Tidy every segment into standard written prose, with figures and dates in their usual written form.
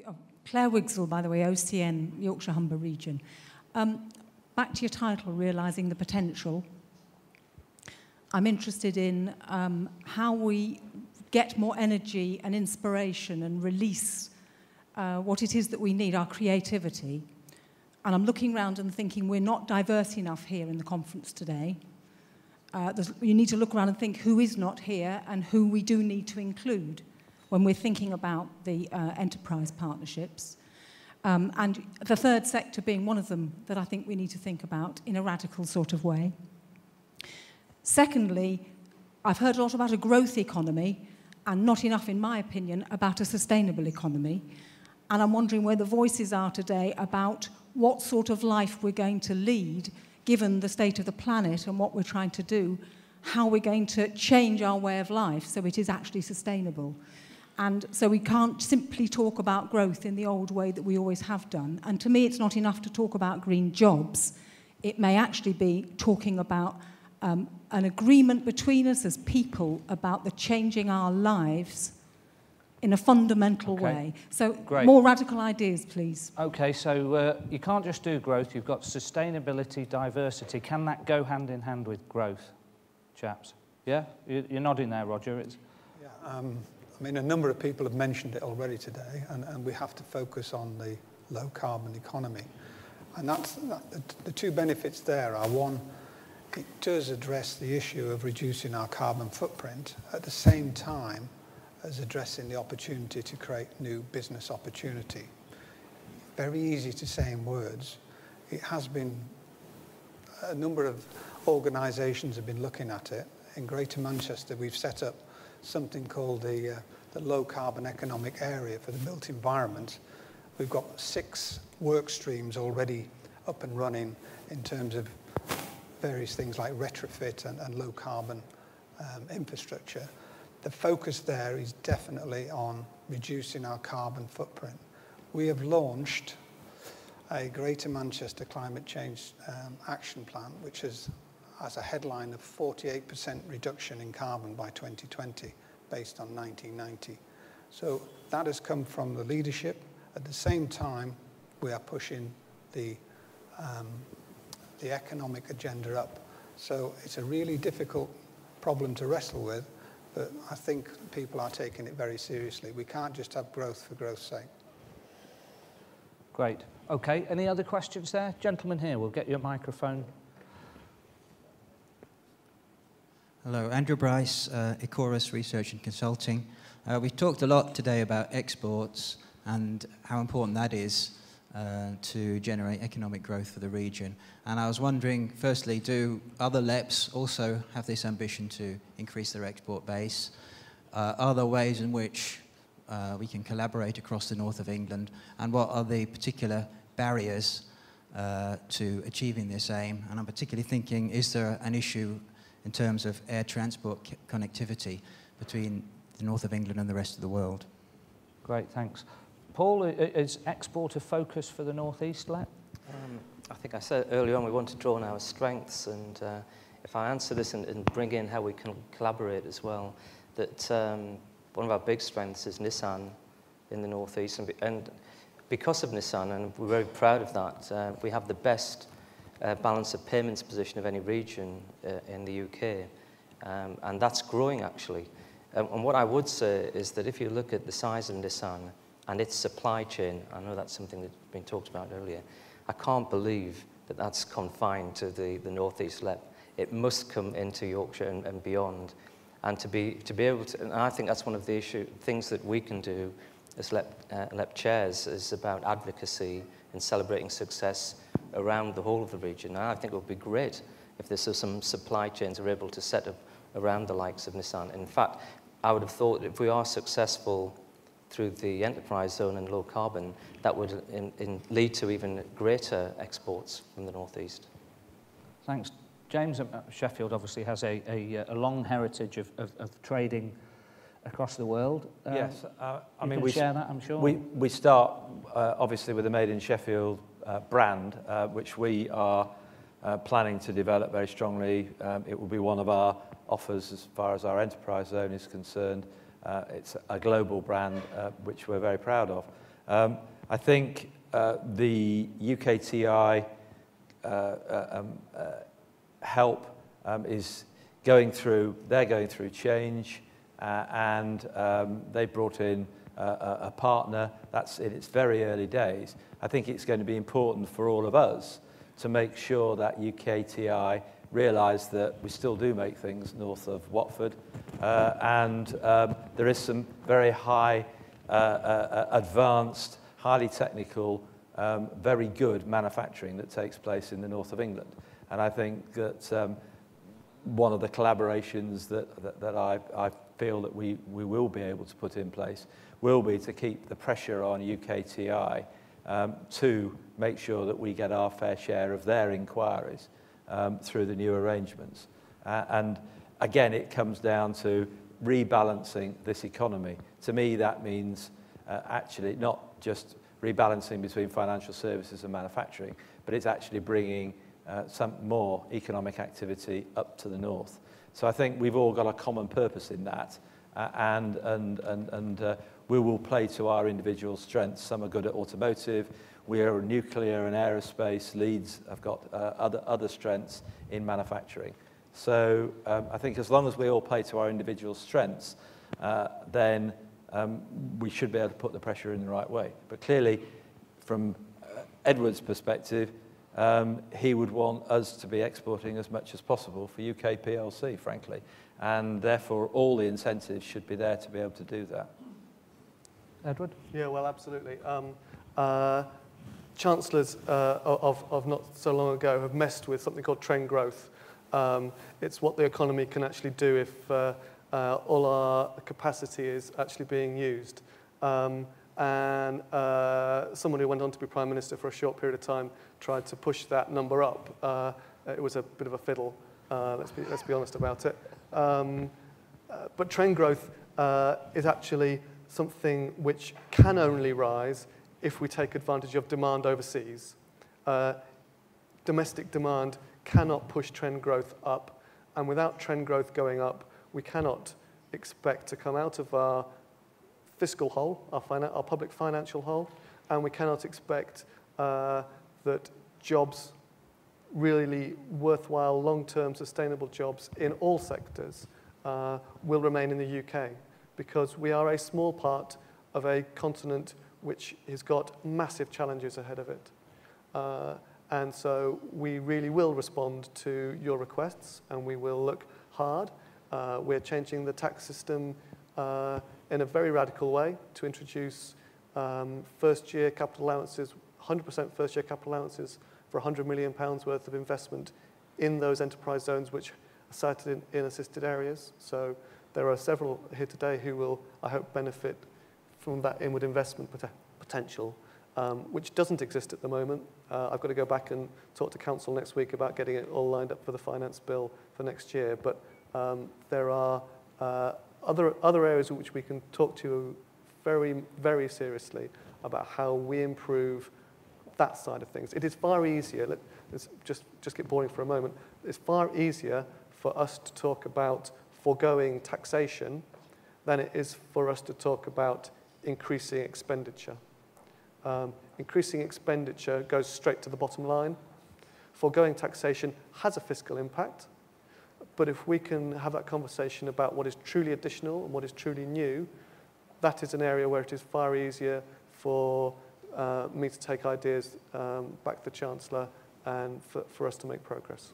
Oh, Claire Wigsell, by the way, OCN, Yorkshire Humber region. Back to your title, Realising the Potential. I'm interested in how we get more energy and inspiration and release what it is that we need, our creativity. And I'm looking around and thinking we're not diverse enough here in the conference today. You need to look around and think who is not here and who we do need to include when we're thinking about the enterprise partnerships. And the third sector being one of them that I think we need to think about in a radical sort of way. Secondly, I've heard a lot about a growth economy and not enough, in my opinion, about a sustainable economy. And I'm wondering where the voices are today about what sort of life we're going to lead, given the state of the planet and what we're trying to do, how we're going to change our way of life so it is actually sustainable. And so we can't simply talk about growth in the old way that we always have done. And to me, it's not enough to talk about green jobs. It may actually be talking about an agreement between us as people about the changing our lives in a fundamental way. So great. More radical ideas, please. Okay, so you can't just do growth. You've got sustainability, diversity. Can that go hand in hand with growth, chaps? Yeah? You're nodding there, Roger. Yeah, I mean, a number of people have mentioned it already today, and we have to focus on the low-carbon economy. And the two benefits there are, one, it does address the issue of reducing our carbon footprint at the same time as addressing the opportunity to create new business opportunity. Very easy to say in words. It has been, a number of organisations have been looking at it. In Greater Manchester, we've set up something called the Low Carbon Economic Area for the built environment. We've got 6 work streams already up and running in terms of various things like retrofit and low carbon infrastructure. The focus there is definitely on reducing our carbon footprint. We have launched a Greater Manchester Climate Change Action Plan, which has a headline of 48% reduction in carbon by 2020, based on 1990. So that has come from the leadership. At the same time, we are pushing the economic agenda up. So it's a really difficult problem to wrestle with, but I think people are taking it very seriously. We can't just have growth for growth's sake. Great. Okay, any other questions there? Gentleman here, we'll get you a microphone. Hello, Andrew Bryce, Ecorus Research and Consulting. We've talked a lot today about exports and how important that is to generate economic growth for the region. And I was wondering, firstly, do other LEPs also have this ambition to increase their export base? Are there ways in which we can collaborate across the north of England? And what are the particular barriers to achieving this aim? And I'm particularly thinking, is there an issue in terms of air transport connectivity between the north of England and the rest of the world? Great, thanks. Paul, is export a focus for the North East LEP? I think I said earlier on we want to draw on our strengths, and if I answer this and bring in how we can collaborate as well, that one of our big strengths is Nissan in the North East, and because of Nissan, and we're very proud of that, we have the best balance of payments position of any region in the UK, and that's growing actually. And what I would say is that if you look at the size of Nissan and its supply chain, I know that's something that's been talked about earlier, I can't believe that that's confined to the North East LEP. It must come into Yorkshire and beyond, and to be able to, and I think that's one of the things that we can do as LEP chairs, is about advocacy and celebrating success around the whole of the region. And I think it would be great if there's some supply chains are able to set up around the likes of Nissan. In fact, I would have thought if we are successful through the enterprise zone and low carbon, that would lead to even greater exports from the North East. Thanks. James, Sheffield obviously has a long heritage of trading across the world. Yes, I mean, we share that, I'm sure. We start obviously with the Made in Sheffield brand, which we are planning to develop very strongly. It will be one of our offers as far as our enterprise zone is concerned. It's a global brand which we're very proud of. I think the UKTI help is they're going through change, and they brought in a partner. That's in its very early days. I think it's going to be important for all of us to make sure that UKTI realise that we still do make things north of Watford, and there is some very high, advanced, highly technical, very good manufacturing that takes place in the north of England. And I think that one of the collaborations that I feel that we will be able to put in place will be to keep the pressure on UKTI to make sure that we get our fair share of their inquiries through the new arrangements. And again, it comes down to rebalancing this economy. To me, that means actually not just rebalancing between financial services and manufacturing, but it's actually bringing some more economic activity up to the north. So I think we've all got a common purpose in that, and we will play to our individual strengths. Some are good at automotive. We are nuclear and aerospace. Leeds have got other strengths in manufacturing. So I think as long as we all play to our individual strengths, then we should be able to put the pressure in the right way. But clearly, from Edward's perspective, he would want us to be exporting as much as possible for UK PLC, frankly. And therefore, all the incentives should be there to be able to do that. Edward? Yeah, well, absolutely. Chancellors of not so long ago have messed with something called trend growth. It's what the economy can actually do if all our capacity is actually being used. And someone who went on to be Prime Minister for a short period of time tried to push that number up. It was a bit of a fiddle, let's be honest about it. But trend growth is actually something which can only rise if we take advantage of demand overseas. Domestic demand cannot push trend growth up, and without trend growth going up, we cannot expect to come out of our fiscal hole, our public financial hole, and we cannot expect that jobs, really worthwhile, long-term, sustainable jobs in all sectors will remain in the UK, because we are a small part of a continent which has got massive challenges ahead of it. And so we really will respond to your requests, and we will look hard. We're changing the tax system in a very radical way to introduce first-year capital allowances, 100% first-year capital allowances for £100 million worth of investment in those enterprise zones which are cited in assisted areas. So there are several here today who will, I hope, benefit from that inward investment potential, which doesn't exist at the moment. I've got to go back and talk to Council next week about getting it all lined up for the finance bill for next year. But there are other areas in which we can talk to very, very seriously about how we improve that side of things. It is far easier, let's just get boring for a moment, it's far easier for us to talk about foregoing taxation than it is for us to talk about increasing expenditure. Increasing expenditure goes straight to the bottom line. Foregoing taxation has a fiscal impact, but if we can have that conversation about what is truly additional and what is truly new, that is an area where it is far easier for me to take ideas back to the Chancellor and for us to make progress.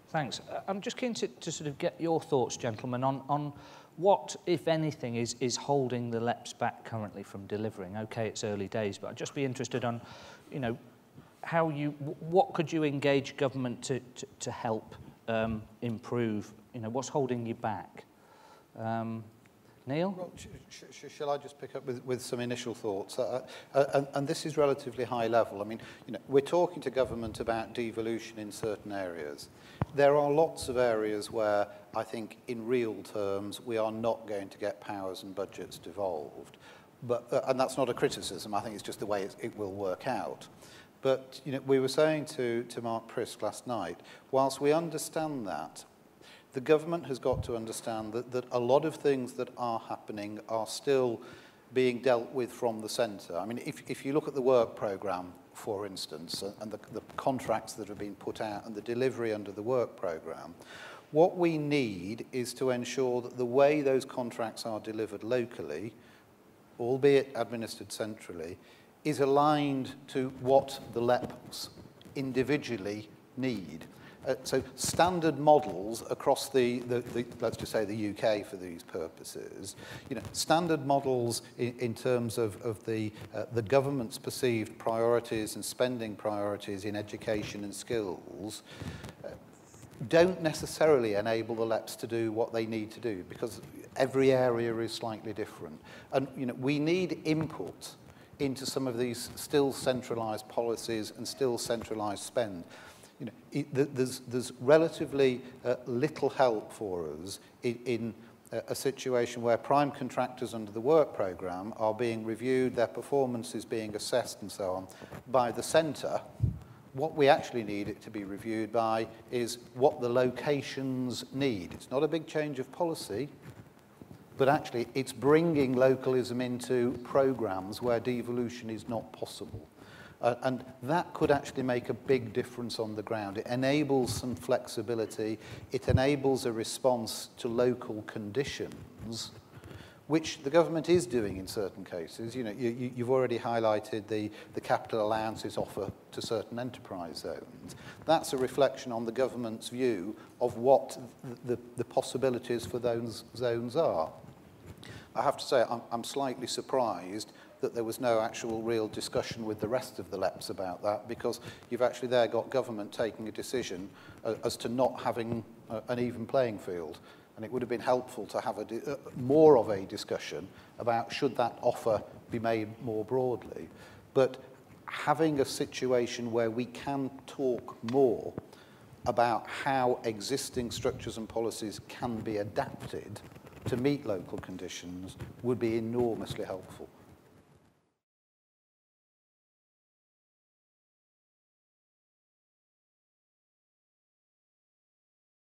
Thanks. I'm just keen to sort of get your thoughts, gentlemen, on what, if anything, is holding the LEPs back currently from delivering. Okay, it's early days, but I'd just be interested on, you know, what could you engage government to help improve? You know, what's holding you back? Neil? Well, shall I just pick up with some initial thoughts? And this is relatively high level. I mean, you know, we're talking to government about devolution in certain areas. There are lots of areas where I think in real terms we are not going to get powers and budgets devolved. But, and that's not a criticism, I think it's just the way it will work out. But you know, we were saying to Mark Prisk last night, whilst we understand that, the government has got to understand that a lot of things that are happening are still being dealt with from the centre. I mean, if you look at the work programme, for instance, and the contracts that have been put out and the delivery under the work programme, what we need is to ensure that the way those contracts are delivered locally, albeit administered centrally, is aligned to what the LEPs individually need. So standard models across the let's just say the UK for these purposes, standard models in terms of the government's perceived priorities and spending priorities in education and skills don't necessarily enable the LEPs to do what they need to do, because every area is slightly different. And we need input into some of these still centralised policies and still centralised spend. There's relatively little help for us in a situation where prime contractors under the work programme are being reviewed, their performance is being assessed and so on by the centre. What we actually need it to be reviewed by is what the locations need. It's not a big change of policy, but actually it's bringing localism into programmes where devolution is not possible. And that could actually make a big difference on the ground. It enables some flexibility. It enables a response to local conditions, which the government is doing in certain cases. You've already highlighted the capital allowances offer to certain enterprise zones. That's a reflection on the government's view of what the possibilities for those zones are. I have to say, I'm slightly surprised that there was no actual real discussion with the rest of the LEPs about that, because you've actually there got government taking a decision as to not having an even playing field. And it would have been helpful to have more of a discussion about should that offer be made more broadly. But having a situation where we can talk more about how existing structures and policies can be adapted to meet local conditions would be enormously helpful.